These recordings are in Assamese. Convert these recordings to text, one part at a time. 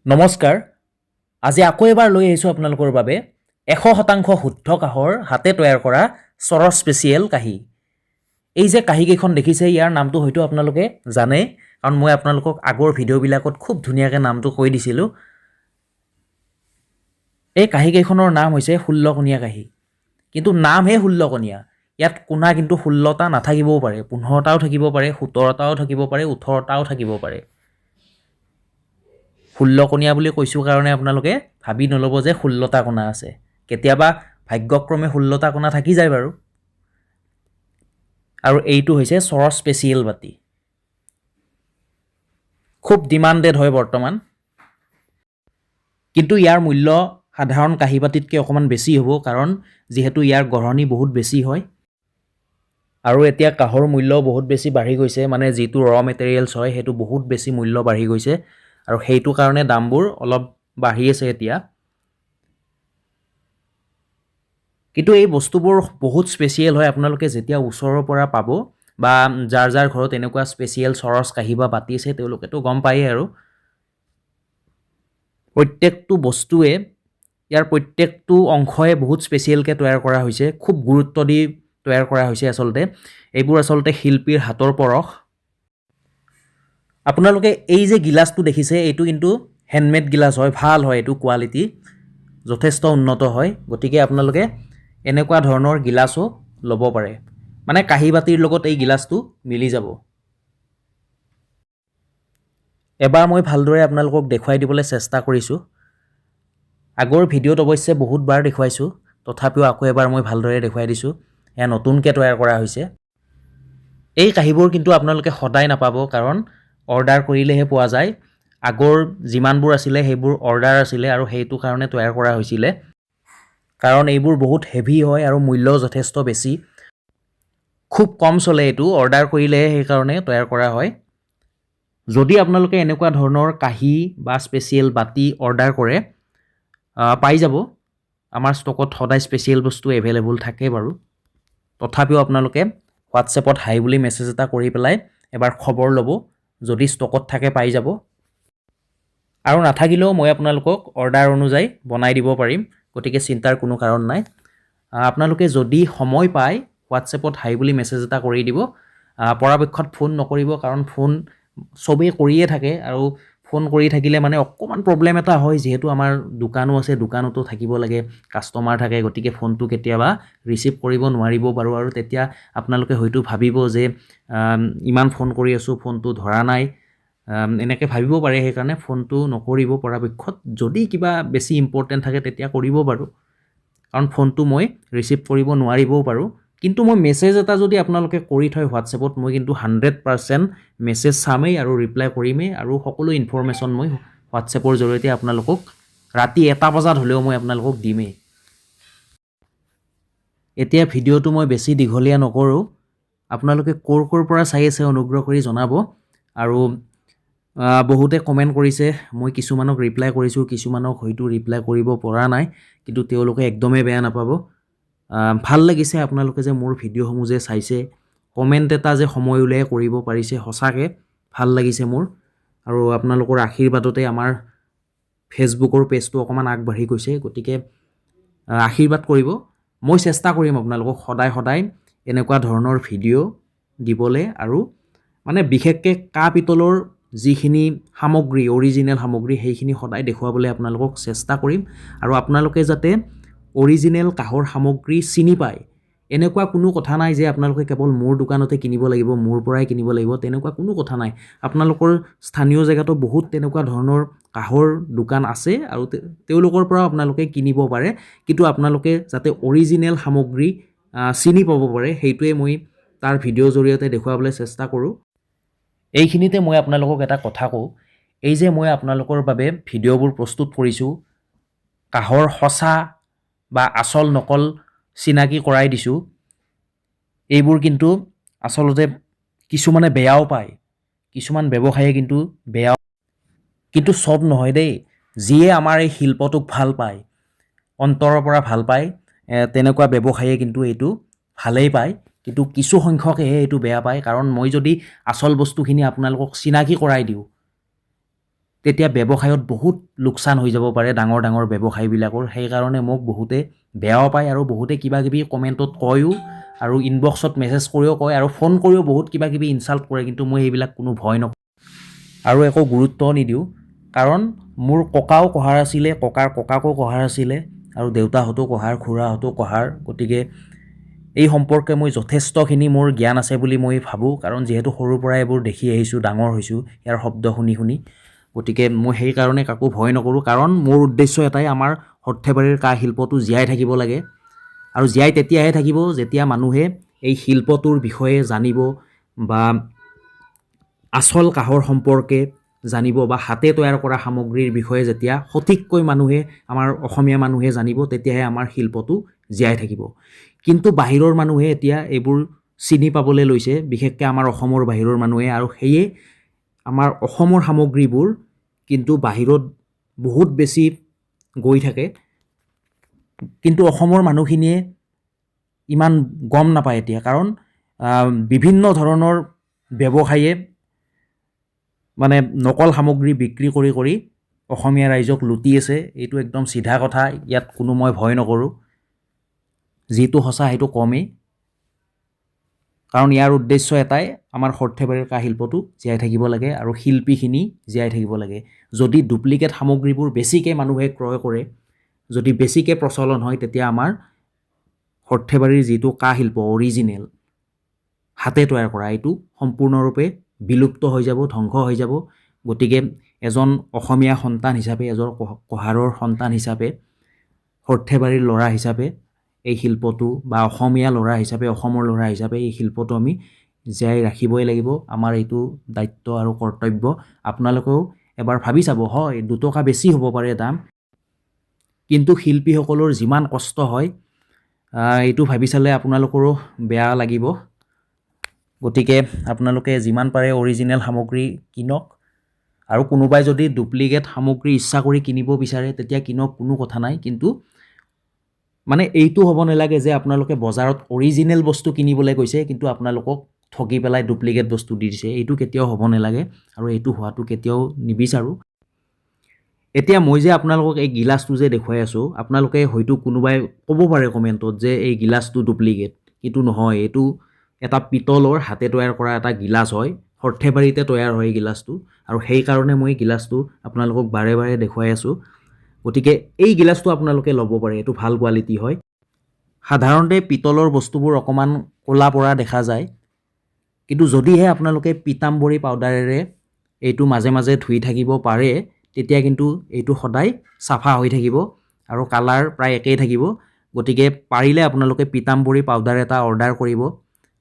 নমস্কাৰ। আজি আকৌ এবাৰ লৈ আহিছোঁ আপোনালোকৰ বাবে 100% শুদ্ধ কাঁহৰ হাতে তৈয়াৰ কৰা চৰচ স্পেচিয়েল কাঁহী। এই যে কাঁহীকেইখন দেখিছে ইয়াৰ নামটো হয়তো আপোনালোকে জানে, কাৰণ মই আপোনালোকক আগৰ ভিডিঅ'বিলাকত খুব ধুনীয়াকৈ নামটো কৈ দিছিলোঁ। এই কাঁহীকেইখনৰ নাম হৈছে 16 কাঁহী, কিন্তু নামহে 16। ইয়াত কোণা কিন্তু 16টা নাথাকিবও পাৰে, 15টাও থাকিব পাৰে, 17টাও থাকিব পাৰে, 18টাও থাকিব পাৰে। 16 বুলি কৈছোঁ কাৰণে আপোনালোকে ভাবি নল'ব যে 16টা কোণা আছে। কেতিয়াবা ভাগ্যক্ৰমে 16টা কোণা থাকি যায় বাৰু। আৰু এইটো হৈছে চৰচ স্পেচিয়েল বাতি, খুব ডিমাণ্ডেড হয় বৰ্তমান। কিন্তু ইয়াৰ মূল্য সাধাৰণ কাঁহী বাতিতকৈ অকণমান বেছি হ'ব, কাৰণ যিহেতু ইয়াৰ গঢ়নি বহুত বেছি হয়। আৰু এতিয়া কাঁহৰ মূল্যও বহুত বেছি বাঢ়ি গৈছে, মানে যিটো মেটেৰিয়েলছ হয় সেইটো বহুত বেছি মূল্য বাঢ়ি গৈছে, আৰু সেইটো কাৰণে দামবোৰ অলপ বাঢ়ি আছে এতিয়া। কিন্তু এই বস্তুবোৰ বহুত স্পেচিয়েল হয়। আপোনালোকে যেতিয়া ওচৰৰ পৰা পাব বা যাৰ যাৰ ঘৰত এনেকুৱা স্পেচিয়েল চৰচ কাঁহী বা বাতি আছে তেওঁলোকেতো গম পায়েই। আৰু প্ৰত্যেকটো বস্তুৱে, ইয়াৰ প্ৰত্যেকটো অংশই বহুত স্পেচিয়েলকৈ তৈয়াৰ কৰা হৈছে, খুব গুৰুত্ব দি তৈয়াৰ কৰা হৈছে। এইবোৰ আচলতে শিল্পীৰ হাতৰ পৰশ। আপোনালোকে এই যে গিলাচটো দেখিছে এইটো কিন্তু হেণ্ডমেড গিলাচ হয়, ভাল হয়, এইটো কোৱালিটি যথেষ্ট উন্নত হয়। গতিকে আপোনালোকে এনেকুৱা ধৰণৰ গিলাচো ল'ব পাৰে, মানে কাঁহী বাতিৰ লগত এই গিলাচটো মিলি যাব। এবাৰ মই ভালদৰে আপোনালোকক দেখুৱাই দিবলৈ চেষ্টা কৰিছোঁ। আগৰ ভিডিঅ'ত অৱশ্যে বহুতবাৰ দেখুৱাইছোঁ, তথাপিও আকৌ এবাৰ মই ভালদৰে দেখুৱাই দিছোঁ। এয়া নতুনকৈ তৈয়াৰ কৰা হৈছে। এই কাঁহীবোৰ কিন্তু আপোনালোকে সদায় নাপাব, কাৰণ অৰ্ডাৰ কৰিলেহে পোৱা যায়। আগৰ যিমানবোৰ আছিলে সেইবোৰ অৰ্ডাৰ আছিলে, আৰু সেইটো কাৰণে তৈয়াৰ কৰা হৈছিলে, কাৰণ এইবোৰ বহুত হেভি হয় আৰু মূল্যও যথেষ্ট বেছি। খুব কম চলে, এইটো অৰ্ডাৰ কৰিলেহে সেইকাৰণে তৈয়াৰ কৰা হয়। যদি আপোনালোকে এনেকুৱা ধৰণৰ কাঁহী বা স্পেচিয়েল বাতি অৰ্ডাৰ কৰে, পাই যাব। আমাৰ ষ্টকত সদায় স্পেচিয়েল বস্তু এভেইলেবল থাকে বাৰু। তথাপিও আপোনালোকে হোৱাটছএপত হাই বুলি মেছেজ এটা কৰি পেলাই এবাৰ খবৰ ল'ব, যদি ষ্টকত থাকে পাই যাব। আৰু নাথাকিলেও মই আপোনালোকক অৰ্ডাৰ অনুযায়ী বনাই দিব পাৰিম, গতিকে চিন্তাৰ কোনো কাৰণ নাই। আপোনালোকে যদি সময় পায় হোৱাটছএপত হাই বুলি মেছেজ এটা কৰি দিব। পৰাপক্ষত ফোন নকৰিব, কাৰণ ফোন চবেই কৰিয়ে থাকে, আৰু ফোন কৰি থাকিলে মানে অকণমান প্ৰব্লেম এটা হয়, যিহেতু আমাৰ দোকানো আছে, দোকানতো থাকিব লাগে, কাষ্টমাৰ থাকে, গতিকে ফোনটো কেতিয়াবা ৰিচিভ কৰিব নোৱাৰিব পাৰোঁ। আৰু তেতিয়া আপোনালোকে হয়তো ভাবিব যে ইমান ফোন কৰি আছোঁ, ফোনটো ধৰা নাই, এনেকৈ ভাবিব পাৰে। সেইকাৰণে ফোনটো নকৰিব পৰাপক্ষত। যদি কিবা বেছি ইম্পৰ্টেণ্ট থাকে তেতিয়া কৰিব বাৰু, কাৰণ ফোনটো মই ৰিচিভ কৰিব নোৱাৰিবও পাৰোঁ। কিন্তু মই মেছেজ এটা যদি আপোনালোকে কৰি থয় হোৱাটছএপত, মই কিন্তু 100% মেছেজ চামেই আৰু ৰিপ্লাই কৰিমেই, আৰু সকলো ইনফৰ্মেশ্যন মই হোৱাটছএপৰ জৰিয়তে আপোনালোকক ৰাতি 1টা বজাত হ'লেও মই আপোনালোকক দিমেই। এতিয়া ভিডিঅ'টো মই বেছি দীঘলীয়া নকৰোঁ। আপোনালোকে ক'ৰ পৰা চাই আছে অনুগ্ৰহ কৰি জনাব। আৰু বহুতে কমেণ্ট কৰিছে, মই কিছুমানক ৰিপ্লাই কৰিছোঁ, কিছুমানক হয়তো ৰিপ্লাই কৰিব পৰা নাই, কিন্তু তেওঁলোকে একদমেই বেয়া নাপাব। ভাল লাগিছে আপোনালোকে যে মোৰ ভিডিঅ'সমূহ যে চাইছে, কমেণ্ট এটা যে সময় উলিয়াই কৰিব পাৰিছে, সঁচাকৈ ভাল লাগিছে মোৰ। আৰু আপোনালোকৰ আশীৰ্বাদতে আমাৰ ফেচবুকৰ পেজটো অকণমান আগবাঢ়ি গৈছে, গতিকে আশীৰ্বাদ কৰিব। মই চেষ্টা কৰিম আপোনালোকক সদায় এনেকুৱা ধৰণৰ ভিডিঅ' দিবলৈ, আৰু মানে বিশেষকৈ কাঁহ পিতলৰ যিখিনি সামগ্ৰী, অৰিজিনেল সামগ্ৰী, সেইখিনি সদায় দেখুৱাবলৈ আপোনালোকক চেষ্টা কৰিম। আৰু আপোনালোকে যাতে অৰিজিনেল কাঁহৰ সামগ্ৰী চিনি পায়, এনেকুৱা কোনো কথা নাই যে আপোনালোকে কেৱল মোৰ দোকানতে কিনিব লাগিব, মোৰ পৰাই কিনিব লাগিব, তেনেকুৱা কোনো কথা নাই। আপোনালোকৰ স্থানীয় জেগাতো বহুত তেনেকুৱা ধৰণৰ কাঁহৰ দোকান আছে, আৰু তেওঁলোকৰ পৰাও আপোনালোকে কিনিব পাৰে। কিন্তু আপোনালোকে যাতে অৰিজিনেল সামগ্ৰী চিনি পাব পাৰে, সেইটোৱে মই তাৰ ভিডিঅ'ৰ জৰিয়তে দেখুৱাবলৈ চেষ্টা কৰোঁ। এইখিনিতে মই আপোনালোকক এটা কথা কওঁ, এই যে মই আপোনালোকৰ বাবে ভিডিঅ'বোৰ প্ৰস্তুত কৰিছোঁ, কাঁহৰ সঁচা বা আচল নকল চিনাকি কৰাই দিছোঁ, এইবোৰ কিন্তু আচলতে কিছুমানে বেয়াও পায়, কিছুমান ব্যৱসায়ীয়ে কিন্তু বেয়াও, কিন্তু চব নহয় দেই। যিয়ে আমাৰ এই শিল্পটোক ভাল পায়, অন্তৰৰ পৰা ভাল পায়, তেনেকুৱা ব্যৱসায়ীয়ে কিন্তু এইটো ভালেই পায়। কিন্তু কিছু সংখ্যকেহে এইটো বেয়া পায়, কাৰণ মই যদি আচল বস্তুখিনি আপোনালোকক চিনাকি কৰাই দিওঁ, তেতিয়া ব্যৱসায়ত বহুত লোকচান হৈ যাব পাৰে ডাঙৰ ডাঙৰ ব্যৱসায়ীবিলাকৰ। সেইকাৰণে মোক বহুতে বেয়াও পায় আৰু বহুতে কিবা কিবি কমেণ্টত কয়ও আৰু ইনবক্সত মেছেজ কৰিও কয় আৰু ফোন কৰিও বহুত কিবা কিবি ইনচাল্ট কৰে, কিন্তু মই সেইবিলাক কোনো ভয় নকৰোঁ আৰু একো গুৰুত্বও নিদিওঁ। কাৰণ মোৰ ককাও কহাৰ আছিলে, ককাৰ ককাকো কহাৰ আছিলে আৰু দেউতাহঁতো কহাৰ, খুৰাহঁতো কহাৰ। গতিকে এই সম্পৰ্কে মই যথেষ্টখিনি মোৰ জ্ঞান আছে বুলি মই ভাবোঁ, কাৰণ যিহেতু সৰুৰ পৰাই এইবোৰ দেখি আহিছোঁ, ডাঙৰ হৈছোঁ ইয়াৰ শব্দ শুনি শুনি। গতিকে মই সেইকাৰণে কাকো ভয় নকৰোঁ, কাৰণ মোৰ উদ্দেশ্য এটাই, আমাৰ সৰ্থেবাৰীৰ কাঁহ শিল্পটো জীয়াই থাকিব লাগে। আৰু জীয়াই তেতিয়াহে থাকিব যেতিয়া মানুহে এই শিল্পটোৰ বিষয়ে জানিব বা আচল কাঁহৰ সম্পৰ্কে জানিব বা হাতে তৈয়াৰ কৰা সামগ্ৰীৰ বিষয়ে যেতিয়া সঠিককৈ মানুহে, আমাৰ অসমীয়া মানুহে জানিব, তেতিয়াহে আমাৰ শিল্পটো জীয়াই থাকিব। কিন্তু বাহিৰৰ মানুহে এতিয়া এইবোৰ চিনি পাবলৈ লৈছে, বিশেষকৈ আমাৰ অসমৰ বাহিৰৰ মানুহে, আৰু সেয়ে আমাৰ অসমৰ সামগ্ৰীবোৰ কিন্তু বাহিৰত বহুত বেছি গৈ থাকে, কিন্তু অসমৰ মানুহখিনিয়ে ইমান গম নাপায় এতিয়া। কাৰণ বিভিন্ন ধৰণৰ ব্যৱসায়ীয়ে মানে নকল সামগ্ৰী বিক্ৰী কৰি কৰি অসমীয়া ৰাইজক লুটি আছে। এইটো একদম চিধা কথা, ইয়াত কোনো মই ভয় নকৰোঁ। যিটো সঁচা সেইটো কমেই, কাৰণ ইয়াৰ উদ্দেশ্য এটাই, আমাৰ সৰ্থেবাৰীৰ কাঁহ শিল্পটো জীয়াই থাকিব লাগে আৰু শিল্পীখিনি জীয়াই থাকিব লাগে। যদি ডুপ্লিকেট সামগ্ৰীবোৰ বেছিকৈ মানুহে ক্ৰয় কৰে, যদি বেছিকৈ প্ৰচলন হয়, তেতিয়া আমাৰ সৰ্থেবাৰীৰ যিটো কাঁহ শিল্প অৰিজিনেল হাতে তৈয়াৰ কৰা, এইটো সম্পূৰ্ণৰূপে বিলুপ্ত হৈ যাব, ধ্বংস হৈ যাব। গতিকে এজন অসমীয়া সন্তান হিচাপে, এজন কহাৰৰ সন্তান হিচাপে, সৰ্থেবাৰীৰ ল'ৰা হিচাপে এই শিল্পটো, বা অসমীয়া ল'ৰা হিচাপে, অসমৰ ল'ৰা হিচাপে এই শিল্পটো আমি জীয়াই ৰাখিবই লাগিব। আমাৰ এইটো দায়িত্ব আৰু কৰ্তব্য। আপোনালোকেও এবাৰ ভাবি চাব, হয় 2 টকা বেছি হ'ব পাৰে দাম, কিন্তু শিল্পীসকলৰ যিমান কষ্ট হয় এইটো ভাবি চালে আপোনালোকৰো বেয়া লাগিব। গতিকে আপোনালোকে যিমান পাৰে অৰিজিনেল সামগ্ৰী কিনক, আৰু কোনোবাই যদি ডুপ্লিকেট সামগ্ৰী ইচ্ছা কৰি কিনিব বিচাৰে তেতিয়া কিনক, কোনো কথা নাই। কিন্তু মানে এইটো হ'ব নালাগে যে আপোনালোকে বজাৰত অৰিজিনেল বস্তু কিনিবলৈ গৈছে, কিন্তু আপোনালোকক ঠগি পেলাই ডুপ্লিকেট বস্তু দি দিছে। এইটো কেতিয়াও হ'ব নালাগে আৰু এইটো হোৱাটো কেতিয়াও নিবিচাৰোঁ। এতিয়া মই যে আপোনালোকক এই গিলাচটো যে দেখুৱাই আছোঁ, আপোনালোকে হয়তো কোনোবাই ক'ব পাৰে কমেণ্টত যে এই গিলাচটো ডুপ্লিকেট, কিন্তু নহয়, এইটো এটা পিতলৰ হাতে তৈয়াৰ কৰা এটা গিলাচ হয়। সৰ্থেবাৰীতে তৈয়াৰ হয় এই গিলাচটো, আৰু সেইকাৰণে মই গিলাচটো আপোনালোকক বাৰে বাৰে দেখুৱাই আছোঁ। গতিকে এই গিলাচটো আপোনালোকে ল'ব পাৰে, এইটো ভাল কোৱালিটি হয়। সাধাৰণতে পিতলৰ বস্তুবোৰ অকণমান ক'লা পৰা দেখা যায়, কিন্তু যদিহে আপোনালোকে পীতাম্বৰী পাউডাৰেৰে এইটো মাজে মাজে ধুই থাকিব পাৰে, তেতিয়া কিন্তু এইটো সদায় চাফা হৈ থাকিব আৰু কালাৰ প্ৰায় একেই থাকিব। গতিকে পাৰিলে আপোনালোকে পীতাম্বৰী পাউডাৰ এটা অৰ্ডাৰ কৰিব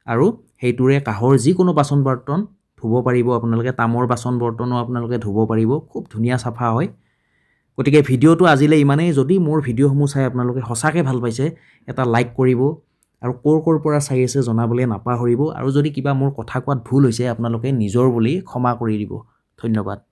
আৰু সেইটোৰে কাঁহৰ যিকোনো বাচন বৰ্তন ধুব পাৰিব। আপোনালোকে তামৰ বাচন বৰ্তনো আপোনালোকে ধুব পাৰিব, খুব ধুনীয়া চাফা হয়। গতিকে ভিডিঅ'টো আজিলৈ ইমানেই। যদি মোৰ ভিডিঅ'সমূহ চাই আপোনালোকে সঁচাকৈ ভাল পাইছে, এটা লাইক কৰিব আৰু ক'ৰ পৰা চাই আছে জনাবলৈ নাপাহৰিব। আৰু যদি কিবা মোৰ কথা কোৱাত ভুল হৈছে, আপোনালোকে নিজৰ বুলি ক্ষমা কৰি দিব। ধন্যবাদ।